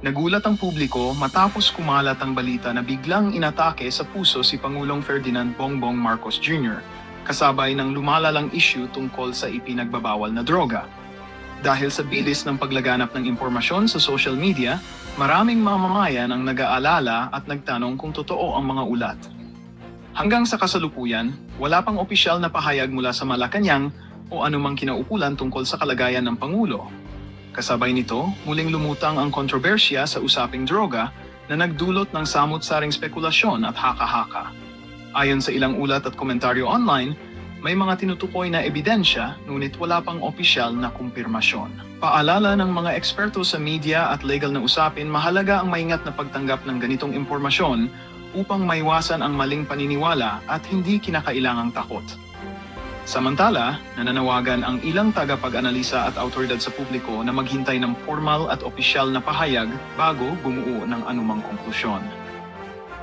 Nagulat ang publiko matapos kumalat ang balita na biglang inatake sa puso si Pangulong Ferdinand Bongbong Marcos Jr., kasabay ng lumalalang issue tungkol sa ipinagbabawal na droga. Dahil sa bilis ng paglaganap ng impormasyon sa social media, maraming mamamayan ang nag-aalala at nagtanong kung totoo ang mga ulat. Hanggang sa kasalukuyan, wala pang opisyal na pahayag mula sa Malacanang o anumang kinaukulan tungkol sa kalagayan ng Pangulo. Kasabay nito, muling lumutang ang kontrobersya sa usaping droga na nagdulot ng samut-saring spekulasyon at haka-haka. Ayon sa ilang ulat at komentaryo online, may mga tinutukoy na ebidensya ngunit wala pang opisyal na kumpirmasyon. Paalala ng mga eksperto sa media at legal na usapin, mahalaga ang maingat na pagtanggap ng ganitong impormasyon upang maiwasan ang maling paniniwala at hindi kinakailangang takot. Samantala, nananawagan ang ilang tagapag-analisa at awtoridad sa publiko na maghintay ng formal at opisyal na pahayag bago bumuo ng anumang konklusyon.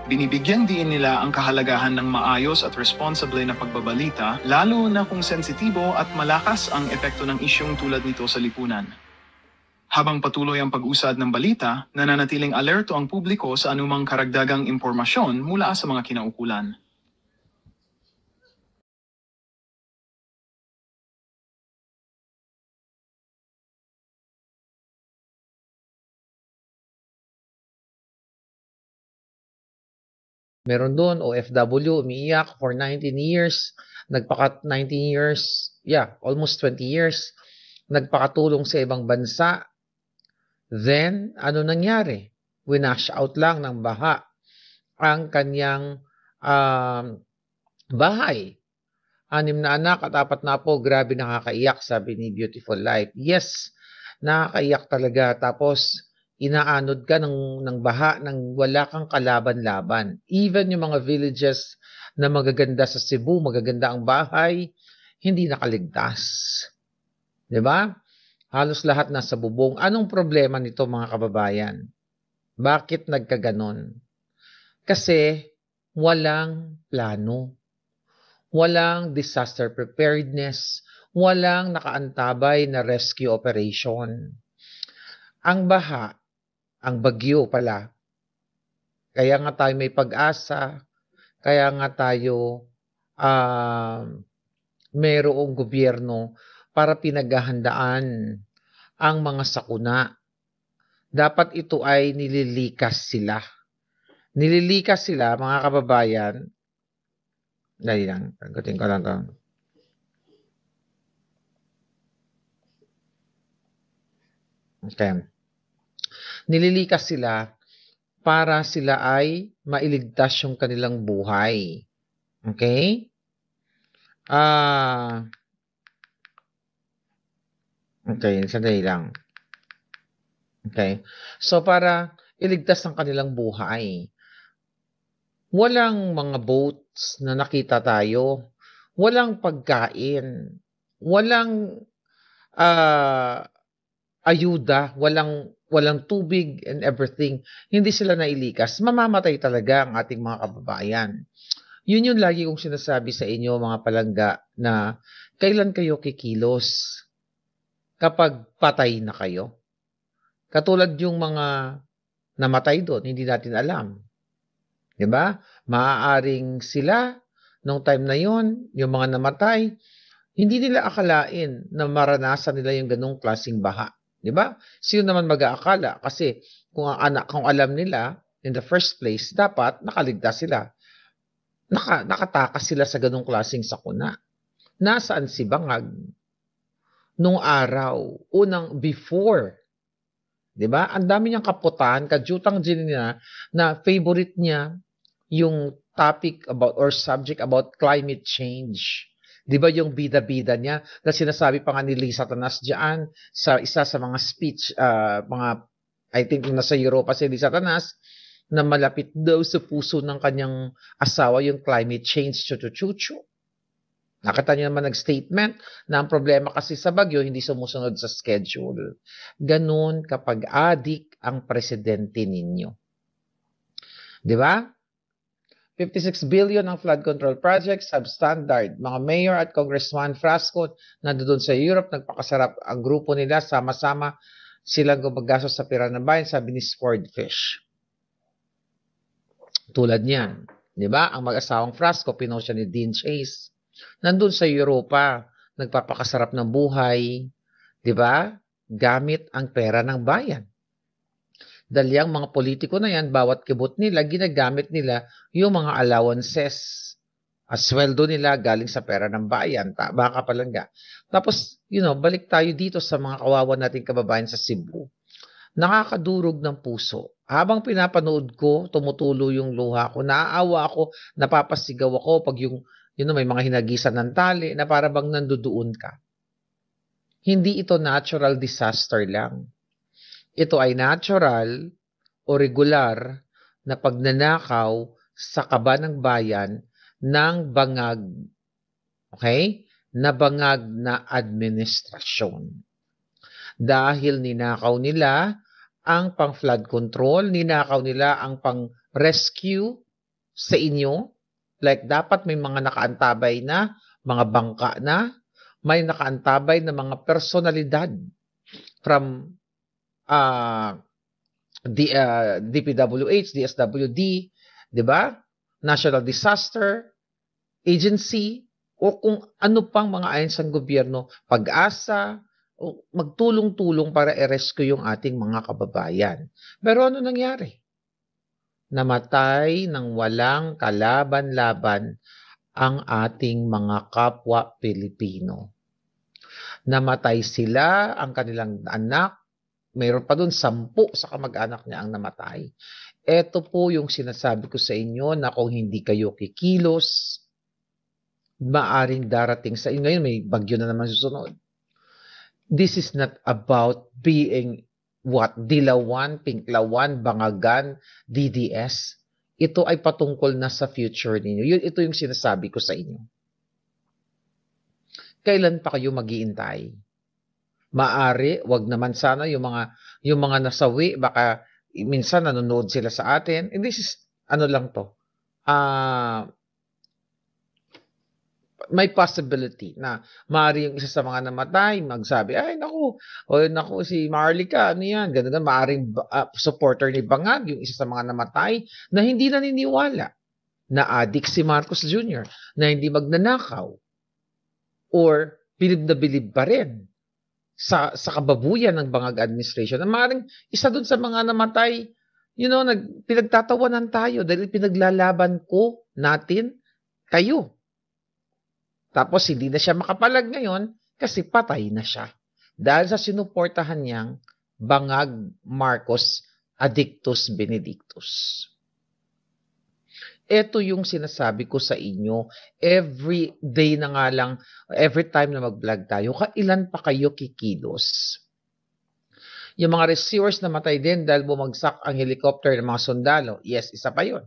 Binibigyan din nila ang kahalagahan ng maayos at responsable na pagbabalita, lalo na kung sensitibo at malakas ang epekto ng isyong tulad nito sa lipunan. Habang patuloy ang pag-usad ng balita, nananatiling alerto ang publiko sa anumang karagdagang impormasyon mula sa mga kinaukulan. Meron doon, OFW, umiiyak for 19 years, 19 years, almost 20 years, nagpakatulong sa ibang bansa. Then, ano nangyari? Winash out lang ng baha ang kanyang bahay. 6 na anak at 4 na po, grabe nakakaiyak, sabi ni Beautiful Life. Yes, nakakaiyak talaga. Tapos, inaanod ka ng baha nang wala kang kalaban-laban. Even yung mga villages na magaganda sa Cebu, magaganda ang bahay, hindi nakaligtas. 'Di ba? Halos lahat nasa bubong. Anong problema nito mga kababayan? Bakit nagkaganon? Kasi walang plano. Walang disaster preparedness. Walang nakaantabay na rescue operation. Ang baha, ang bagyo pala. Kaya nga tayo may pag-asa, kaya nga tayo mayroong gobyerno para pinaghahandaan ang mga sakuna. Dapat ito ay nililikas sila. Nililikas sila, mga kababayan. Dali lang, tagutin ko lang ito. Okay. Nililikas sila para sila ay mailigtas yung kanilang buhay. Okay? Okay, sandali lang. Okay. So, para iligtas ang kanilang buhay. Walang mga boats na nakita tayo. Walang pagkain. Walang ayuda, walang tubig and everything, hindi sila nailikas, mamamatay talaga ang ating mga kababayan. Yun yung lagi kong sinasabi sa inyo mga palangga na kailan kayo kikilos kapag patay na kayo. Katulad yung mga namatay doon, hindi natin alam. Diba? Maaaring sila, nung time na yon, yung mga namatay, hindi nila akalain na maranasan nila yung ganong klaseng baha. Diba? Sino naman mag-aakala? Kasi kung alam nila, in the first place, dapat nakaligtas sila. Nakatakas sila sa ganong klaseng sakuna. Nasaan si Bangag? Nung araw, before. Diba? Ang dami niyang kaputan, kadyutang din niya, na favorite niya yung topic about or subject about climate change. Di ba yung bida-bida niya na sinasabi pa nga ni Lisa Tanas diyan sa isa sa mga speech, I think nasa Europa si Lisa Tanas, na malapit daw sa puso ng kanyang asawa yung climate change, chuchu-chuchu. Nakita niyo naman nag-statement na ang problema kasi sa bagyo hindi sumusunod sa schedule. Ganun kapag adik ang presidente ninyo. Di ba? 56 billion ang flood control project, substandard. Mga mayor at congressman Frasco na doon sa Europe, nagpakasarap ang grupo nila, sama-sama silang gumagastos sa pera ng bayan, sabi ni Swordfish. Tulad niyan, di ba? Ang mag-asawang Frasco, pinost siya ni Dean Chase. Nandun sa Europa, nagpapakasarap ng buhay, di ba? Gamit ang pera ng bayan. Dahil yung mga politiko na yan, bawat kibot nila, ginagamit nila yung mga allowances. Sweldo nila galing sa pera ng bayan. Baka palangga. Tapos, balik tayo dito sa mga kawawa nating kababayan sa Cebu. Nakakadurog ng puso. Habang pinapanood ko, tumutulo yung luha ko, naaawa ako, napapasigaw ako pag may mga hinagisan ng tali na para bang nandoon ka. Hindi ito natural disaster lang. Ito ay natural o regular na pagnanakaw sa kaba ng bayan ng bangag, okay? Na bangag na administrasyon. Dahil ninakaw nila ang pang-flood control, ninakaw nila ang pang-rescue sa inyo. Like dapat may mga nakaantabay na, mga bangka na, may nakaantabay na mga personalidad from DPWH, DSWD, di ba? National Disaster Agency, o kung ano pang mga ahensya ng gobyerno, pag-asa, o magtulong-tulong para i-rescue yung ating mga kababayan. Pero ano nangyari? Namatay ng walang kalaban-laban ang ating mga kapwa Pilipino. Namatay sila, ang kanilang anak, mayroon pa doon 10 sa kamag-anak niya ang namatay. Ito po yung sinasabi ko sa inyo na kung hindi kayo kikilos, maaring darating sa inyo. Ngayon may bagyo na naman susunod. This is not about being Dilawan, Pinklawan, Bangagan, DDS. Ito ay patungkol na sa future ninyo. Ito yung sinasabi ko sa inyo. Kailan pa kayo mag-iintay? Maari, wag naman sana yung mga nasawi, baka minsan nanonood sila sa atin. And this is, ano lang to, may possibility na maari yung isa sa mga namatay, magsabi, ay naku, si Marlica, ano yan, ganun, maaring supporter ni Bangag, yung isa sa mga namatay, na hindi naniniwala na adik si Marcos Jr., na hindi magnanakaw, or bilib na bilib pa rin sa kababuyan ng Bangag administration. Na maaaring isa dun sa mga namatay, pinagtatawanan tayo dahil pinaglalaban natin kayo. Tapos hindi na siya makapalag ngayon kasi patay na siya. Dahil sa sinuportahan niyang Bangag Marcos Addictus Benedictus. Ito yung sinasabi ko sa inyo, every day na nga lang, every time na mag-vlog tayo, kailan pa kayo kikilos? Yung mga rescuers na matay din dahil bumagsak ang helicopter ng mga sundalo, yes, isa pa yun.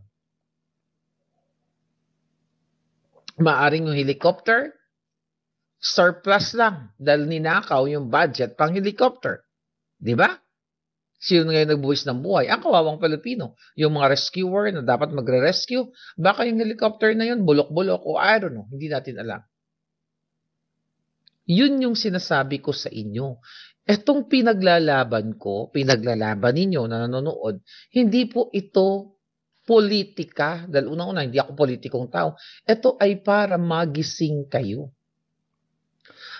Maaring yung helicopter, surplus lang dahil ninakaw yung budget pang helicopter. Di ba? Sino ngayon nagbuwis ng buhay? Ang kawawang Pilipino. Yung mga rescuer na dapat magre-rescue, baka yung helicopter na yun, bulok-bulok o I don't know, hindi natin alam. Yun yung sinasabi ko sa inyo. Etong pinaglalaban ninyo na nanonood, hindi po ito politika, dahil unang-una, hindi ako politikong tao. Ito ay para magising kayo.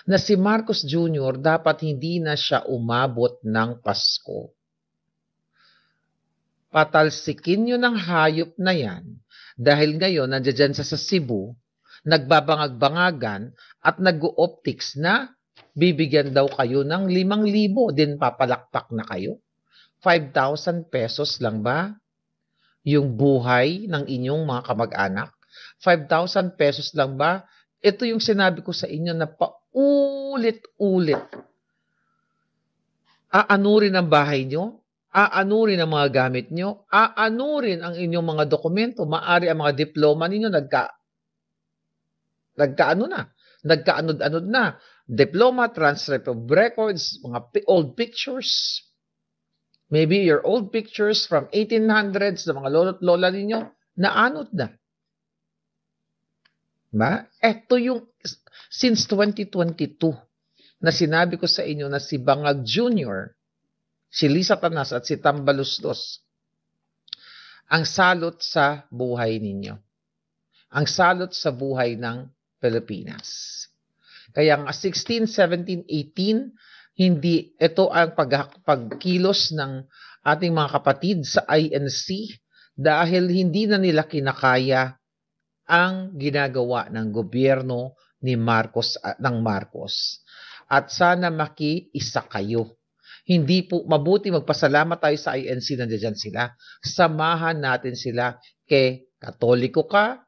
Na si Marcos Jr. dapat hindi na siya umabot ng Pasko. Patalsikin nyo ng hayop na yan dahil ngayon nandiyan sa Cebu, nagbabangag-bangagan at nag-optics na bibigyan daw kayo ng 5,000 din papalakpak na kayo. 5,000 pesos lang ba yung buhay ng inyong mga kamag-anak? 5,000 pesos lang ba? Ito yung sinabi ko sa inyo na paulit-ulit. Aanurin ang bahay nyo, aanurin ang mga gamit nyo, aanurin ang inyong mga dokumento, maaari ang mga diploma ninyo nagkaanod-anod na. Diploma, transcript of records, mga old pictures. Maybe your old pictures from 1800s na mga lolo't lola ninyo, naanod na. Ba? Ito yung since 2022 na sinabi ko sa inyo na si Bangag Jr. si Lisa Tanas at si Tambaluslos, ang salot sa buhay ninyo. Ang salot sa buhay ng Pilipinas. Kaya nga 16, 17, 18, hindi ito ang pagkilos ng ating mga kapatid sa INC dahil hindi na nila kinakaya ang ginagawa ng gobyerno ni Marcos ng Marcos. At sana makiisa kayo. Hindi po mabuti magpasalamat tayo sa INC, nandiyan sila. Samahan natin sila kay Katoliko ka,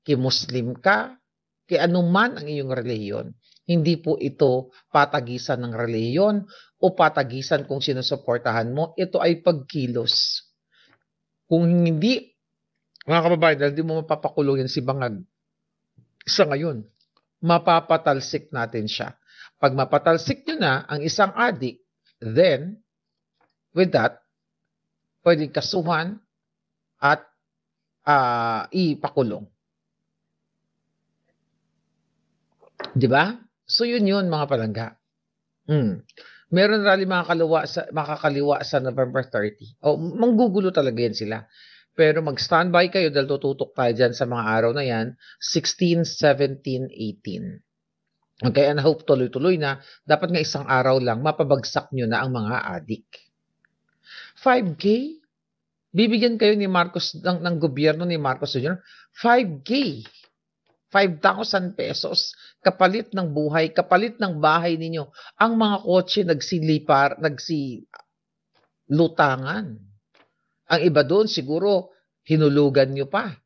kay Muslim ka, kay anuman ang iyong relihiyon. Hindi po ito patagisan ng relihiyon o patagisan kung sinusuportahan mo. Ito ay pagkilos. Kung hindi, mga kababayan, dahil di mo mapapakulong yan si Bangag sa ngayon, mapapatalsik natin siya. Pag mapatalsik nyo na ang isang adik, then, with that, pwedeng kasuhan at ipakulong. Di ba? So, yun mga palangga. Meron rally makakaliwa sa November 30. Manggugulo talaga yan sila. Pero mag-standby kayo dahil tututok tayo dyan sa mga araw na yan, 16, 17, 18. Okay, and I hope tuloy-tuloy na. Dapat nga isang araw lang, mapabagsak nyo na ang mga adik. 5K? Bibigyan kayo ni Marcos, ng gobyerno ni Marcos Jr. 5K. 5,000 pesos. Kapalit ng buhay, kapalit ng bahay ninyo. Ang mga kotse nagsilutangan. Ang iba doon siguro, hinulugan nyo pa.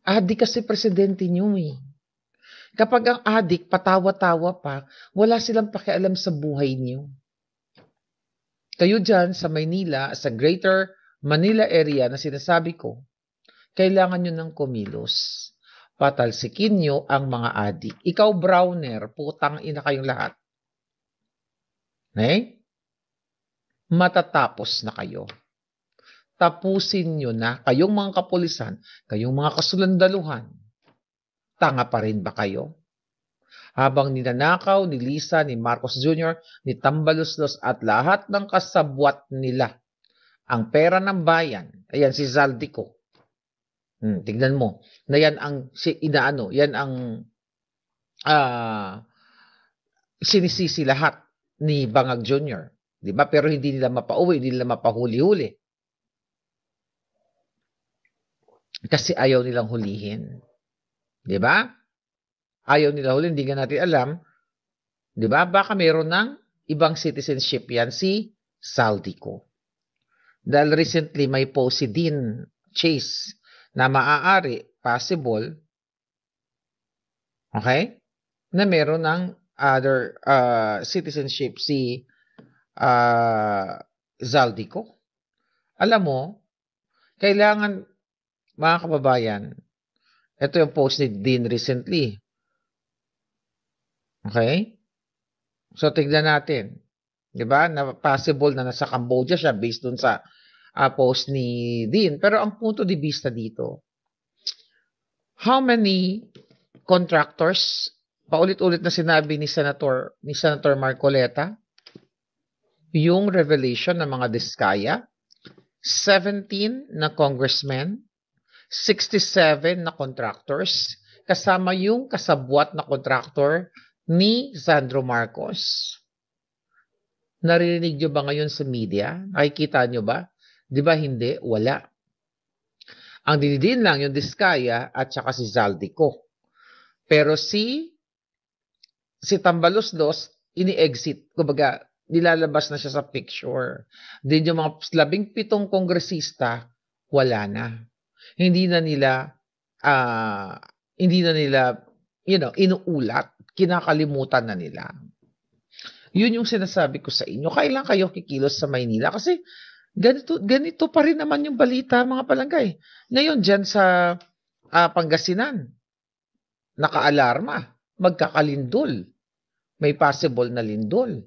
Adik kasi presidente nyo eh. Kapag ang adik, patawa-tawa pa, wala silang pakialam sa buhay niyo. Kayo dyan sa Maynila, sa Greater Manila area na sinasabi ko, kailangan nyo ng kumilos. Patalsikin nyo ang mga adik. Ikaw, Browner, putang ina kayong lahat. Okay? Matatapos na kayo. Tapusin nyo na kayong mga kapulisan, kayong mga kasulandaluhan. Tanga pa rin ba kayo? Habang ninanakaw ni Lisa, ni Marcos Jr., ni Tambaluslos at lahat ng kasabwat nila ang pera ng bayan. Ayan si Zaldico. Tignan mo. Na yan ang sinisisi lahat ni Bangag Jr. Di ba? Pero hindi nila mapauwi, hindi nila mapahuli-huli. Kasi ayaw nilang hulihin. Di ba? Ayaw nila huli, hindi nga natin alam. Di ba? Baka meron ng ibang citizenship yan, si Zaldico. Dahil recently may post si Dean Chase na maaari, possible, okay, na meron ng other citizenship si Zaldico. Alam mo, kailangan, mga kababayan, ito yung post ni Dean recently. Okay? So, tignan natin. Diba? Na possible na nasa Cambodia siya based dun sa post ni Dean. Pero ang punto de vista dito, how many contractors, paulit-ulit na sinabi ni Senator Marcoleta, yung revelation ng mga Diskaya, 17 na congressmen, 67 na contractors, kasama yung kasabwat na contractor ni Sandro Marcos. Narinig nyo ba ngayon sa media? Nakikita nyo ba? Di ba hindi? Wala. Ang dinidin lang yung Diskaya at saka si Zaldico. Pero si Tambaluslos, ini-exit. Kumbaga, nilalabas na siya sa picture. Din yung mga 17 kongresista, wala na. Hindi na nila inuulat, kinakalimutan na nila. Yun yung sinasabi ko sa inyo. Kailan kayo kikilos sa Maynila? Kasi ganito pa rin naman yung balita, mga palangay. Ngayon, dyan sa Pangasinan, naka-alarma, magkakalindol. May possible na lindol.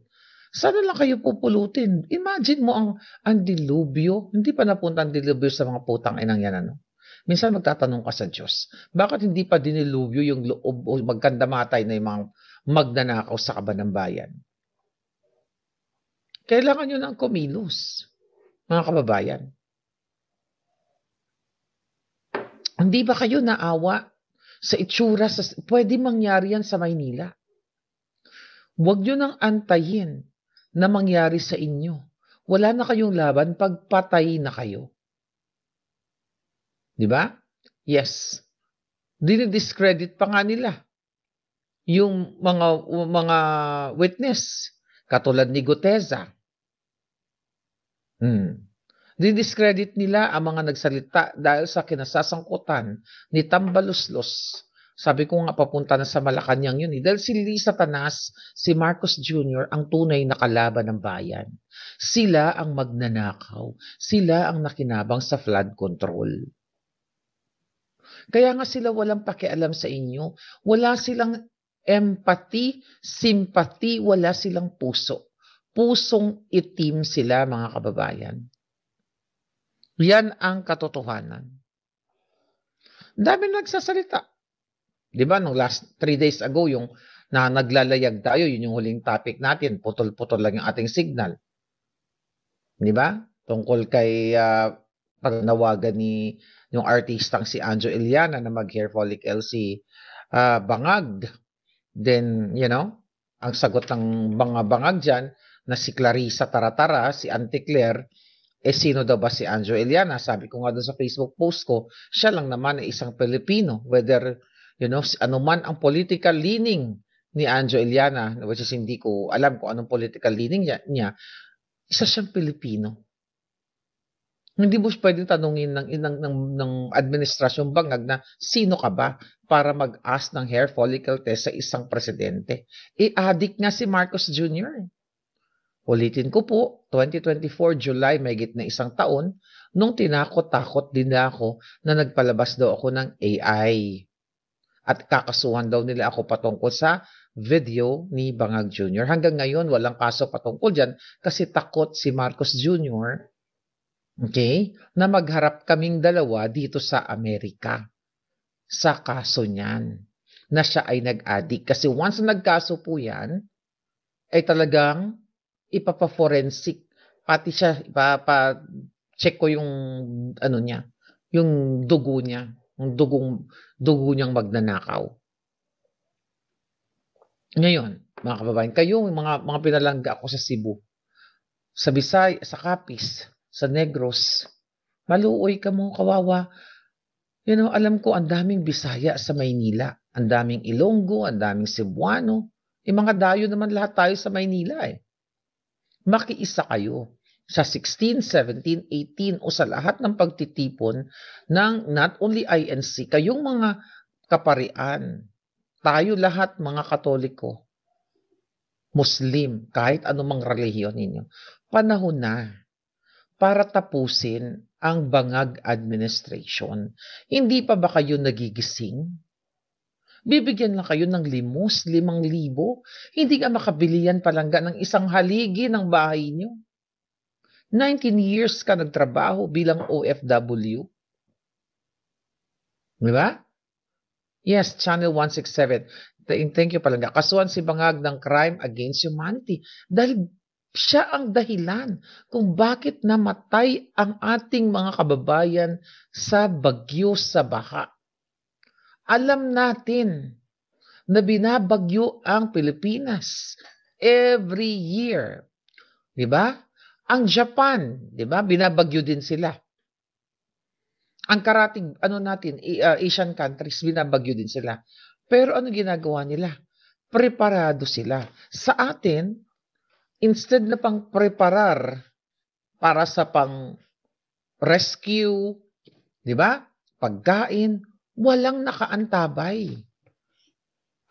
Sana lang kayo pupulutin. Imagine mo ang dilubyo. Hindi pa napunta ang dilubyo sa mga putang inang yan, ano? Minsan magtatanong ka sa Diyos, bakit hindi pa dinilubyo yung loob o magkandamatay na yung mga magnanakaw sa kaban ng bayan? Kailangan nyo ng kumilos, mga kababayan. Hindi ba kayo naawa sa itsura? Pwede mangyari yan sa Maynila. Huwag nyo nang antayin na mangyari sa inyo. Wala na kayong laban pag patay na kayo. Di ba? Yes. Dinidiscredit pa nga nila yung mga witness katulad ni Guteza. Dinidiscredit nila ang mga nagsalita dahil sa kinasasangkutan ni Tambaluslos. Sabi ko nga papunta na sa Malacanang yun. Dahil si Lisa Tanas, si Marcos Jr. ang tunay na kalaban ng bayan. Sila ang magnanakaw. Sila ang nakinabang sa flood control. Kaya nga sila walang pakialam sa inyo. Wala silang empathy, sympathy, wala silang puso. Pusong itim sila, mga kababayan. Yan ang katotohanan. Dami nagsasalita. Di ba, nung last 3 days ago, yung na naglalayag tayo, yun yung huling topic natin, putol-putol lang yung ating signal. Di ba? Tungkol kay panawagan ni yung artistang si Anjo Eliana na mag-hair follicle si Bangag. Then, ang sagot ng mga bangag dyan, na si Clarissa Taratara, si Auntie Claire, sino daw ba si Anjo Eliana? Sabi ko nga doon sa Facebook post ko, siya lang naman ay isang Pilipino. Whether, ano man ang political leaning ni Anjo Eliana, which is hindi ko alam kung anong political leaning niya, isa siyang Pilipino. Hindi mo pwedeng tanungin ng administrasyong bangag na sino ka ba para mag-ask ng hair follicle test sa isang presidente. Addict nga si Marcos Jr. Ulitin ko po, 2024 July, may na isang taon, nung tinakot-takot din ako na nagpalabas daw ako ng AI. At kakasuhan daw nila ako patungkol sa video ni Bangag Jr. Hanggang ngayon, walang kaso patungkol dyan kasi takot si Marcos Jr. Okay? Na magharap kaming dalawa dito sa Amerika sa kaso niyan na siya ay nag-addict. Kasi once na nagkaso po yan, ay talagang ipapa-forensic. Pati siya, ipapa-check ko yung niya, yung dugo niya, yung dugo niyang magnanakaw. Ngayon, mga kababayan, kayo, mga pinalangga ako sa Cebu, sa Bisaya, sa Capiz, sa Negros, maluoy ka mo, kawawa. Alam ko, ang daming Bisaya sa Maynila, ang daming Ilonggo, ang daming Cebuano, mga dayo naman lahat tayo sa Maynila Makiisa kayo sa 16, 17, 18 o sa lahat ng pagtitipon ng not only INC, kayong mga kaparian, tayo lahat mga Katoliko, Muslim, kahit anumang relihiyon ninyo, panahon na para tapusin ang Bangag administration. Hindi pa ba kayo nagigising? Bibigyan lang kayo ng 5,000. Hindi ka makabili yan palangga ng isang haligi ng bahay nyo. 19 years ka nagtrabaho bilang OFW. Di ba? Yes, Channel 167. Thank you palangga. Kasuhan si Bangag ng crime against humanity. Dahil siya ang dahilan kung bakit namatay ang ating mga kababayan sa bagyo sa baha. Alam natin na binabagyo ang Pilipinas every year. Di ba? Ang Japan, di ba? Binabagyo din sila. Ang karating, Asian countries, binabagyo din sila. Pero ano ginagawa nila? Preparado sila. Sa atin, instead na pang preparar para sa pang rescue, di ba? Pagkain, walang nakaantabay.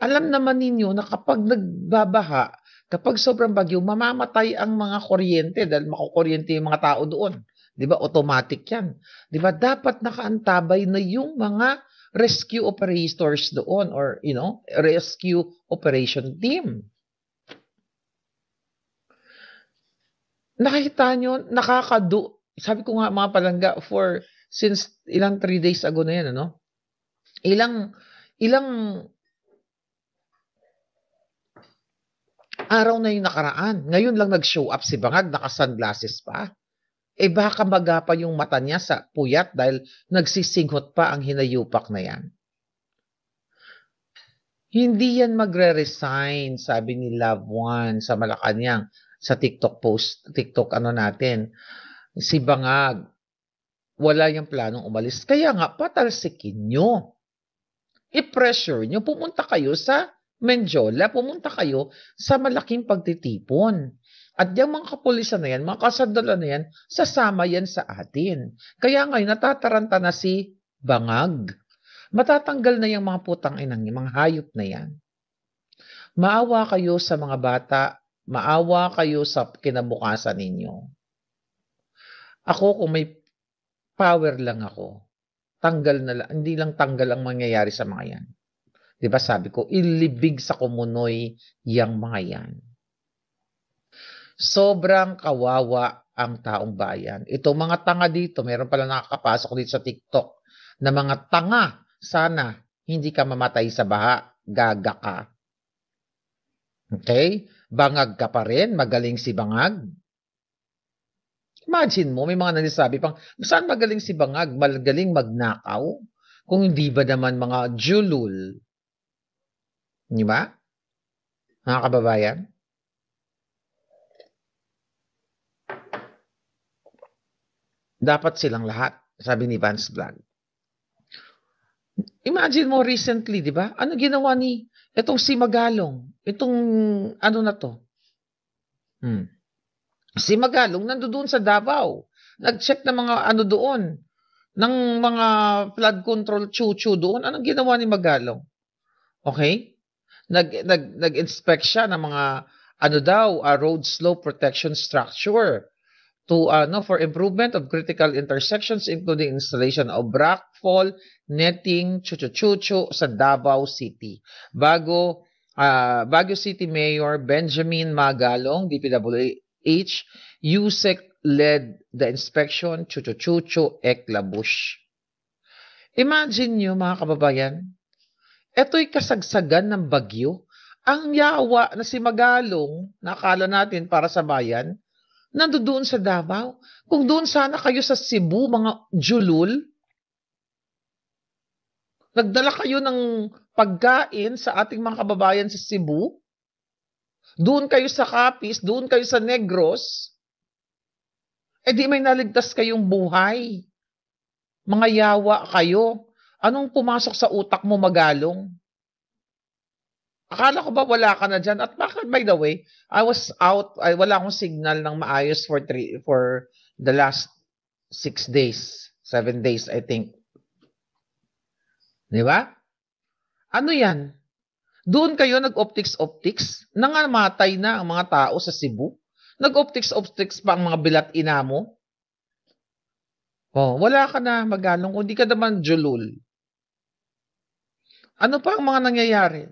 Alam naman ninyo na kapag nagbabaha, kapag sobrang bagyo, mamamatay ang mga kuryente dahil makukuryente yung mga tao doon. Di ba? Automatic yan. Di ba? Dapat nakaantabay na yung mga rescue operators doon or, rescue operation team. Nakita nyo, sabi ko nga mga palangga, since ilang 3 days ago na yan, ilang Araw na yung nakaraan. Ngayon lang nag-show up si Bangag, naka-sunglasses pa. Baka magapa yung mata niya sa puyat dahil nagsisinghot pa ang hinayupak na yan. Hindi yan magre-resign, sabi ni Love One sa Malacanang, sa TikTok post, TikTok natin. Si Bangag, wala yung planong umalis. Kaya nga, patalsikin nyo. I-pressure nyo. Pumunta kayo sa Menjola. Pumunta kayo sa malaking pagtitipon. At yung mga kapulisan na yan, mga kasandala na yan, sasama yan sa atin. Kaya ngayon, natataranta na si Bangag. Matatanggal na yung mga putang inang, yung mga hayop na yan. Maawa kayo sa mga bata. Maawa kayo sa kinabukasan ninyo. Ako, kung may power lang ako, tanggal na lang, hindi lang tanggal ang mangyayari sa mga yan. Diba sabi ko, ilibig sa kumunoy yang mga yan. Sobrang kawawa ang taong bayan. Itong mga tanga dito, meron pala nakakapasok dito sa TikTok, na mga tanga, sana hindi ka mamatay sa baha, gaga ka. Okay? Bangag ka pa rin, magaling si Bangag. Imagine mo, may mga nagsasabi pang, saan magaling si Bangag? Magaling magnakaw? Kung hindi ba naman mga julul? Di ba? Mga kababayan? Dapat silang lahat, sabi ni Vance Vlog. Imagine mo recently, di ba? Ano ginawa ni itong si Magalong? Itong ano na to? Si Magalong nandoon sa Davao. Nag-check ng mga ano doon, ng mga flood control chuchu doon. Anong ginawa ni Magalong? Okay? Nag-inspect siya ng mga ano daw, road slope protection structure to for improvement of critical intersections including installation of rockfall netting chuchu sa Davao City. Baguio City Mayor Benjamin Magalong, DPWH, USEC led the inspection, chuchu Eklabush. Imagine nyo mga kababayan, ito'y kasagsagan ng bagyo. Ang yawa na si Magalong, nakala natin para sa bayan, nandoon sa Davao. Kung doon sana kayo sa Cebu, mga julul, nagdala kayo ng pagkain sa ating mga kababayan sa Cebu, doon kayo sa Capiz, doon kayo sa Negros, di may naligtas kayong buhay. Mga yawa kayo. Anong pumasok sa utak mo, Magalong? Akala ko ba wala ka na dyan? At bakit, by the way, I was out, wala akong signal ng maayos for the last 6 days, 7 days, I think. Di ba? Ano yan? Doon kayo nag-optics, nangamatay na ang mga tao sa Cebu. Nag-optics pa ang mga bilat-ina mo. Wala ka na, Magalong, kung di ka naman julul. Ano pa ang mga nangyayari?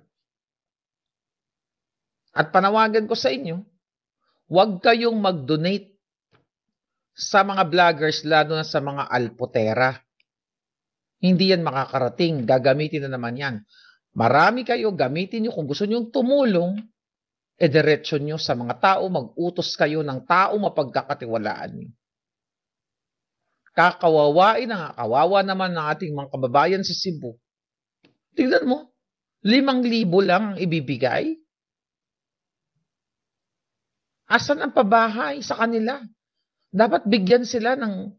At panawagan ko sa inyo, huwag kayong mag-donate sa mga vloggers, lalo na sa mga alpotera. Hindi yan makakarating. Gagamitin na naman yan. Marami kayo, gamitin nyo. Kung gusto nyo tumulong, diretso nyo sa mga tao, mag-utos kayo ng tao mapagkakatiwalaan nyo. Kakawawain na nga, kawawa naman ng ating mga kababayan sa Cebu. Tignan mo, 5,000 lang ang ibibigay. Asan ang pabahay sa kanila? Dapat bigyan sila ng,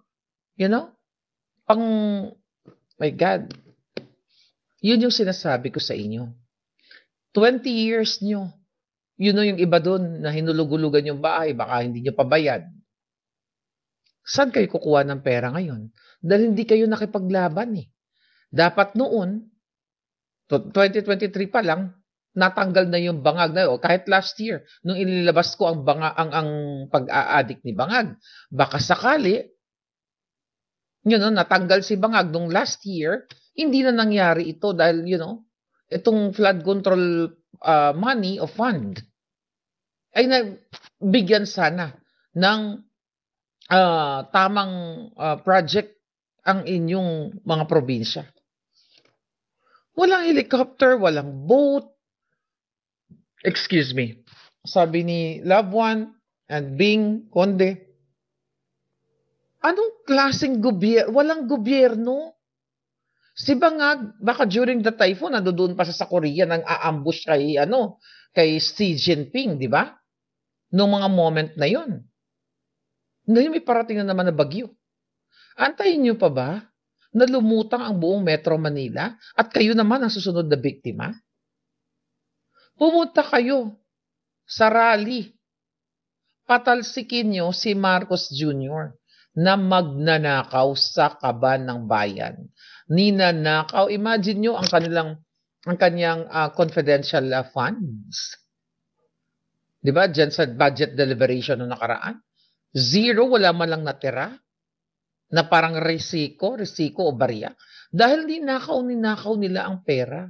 my God. Yun yung sinasabi ko sa inyo. 20 years nyo. Yung iba doon na hinulugulugan yung bahay, baka hindi nyo pabayad. Saan kayo kukuha ng pera ngayon? Dahil hindi kayo nakipaglaban eh. Dapat noon, 2023 pa lang, natanggal na yung Bangag na yun. Kahit last year, nung inilabas ko ang pag-a-addict ni Bangag, baka sakali, natanggal si Bangag nung last year, hindi na nangyari ito dahil, itong flood control money o fund ay nabigyan sana ng tamang project ang inyong mga probinsya. Walang helicopter, walang boat. Excuse me. Sabi ni Loved One and Bing Conde, anong klaseng gobyerno? Walang gobyerno. Si Bangag, baka during the typhoon, nandoon pa siya sa Korea nang aambush kay Xi Jinping, di ba? Noong mga moment na yon. Ngayon may parating na naman na bagyo. Antayin niyo pa ba na lumutang ang buong Metro Manila at kayo naman ang susunod na biktima? Pumunta kayo sa rally. Patalsikin niyo si Marcos Jr. na magnanakaw sa kaban ng bayan. Ninanakaw. Imagine nyo ang kanyang confidential funds. 'Di ba? Diyan sa budget deliberation noong nakaraan. Zero, wala man lang natira. Na parang resiko o barya. Dahil ninakaw nila ang pera.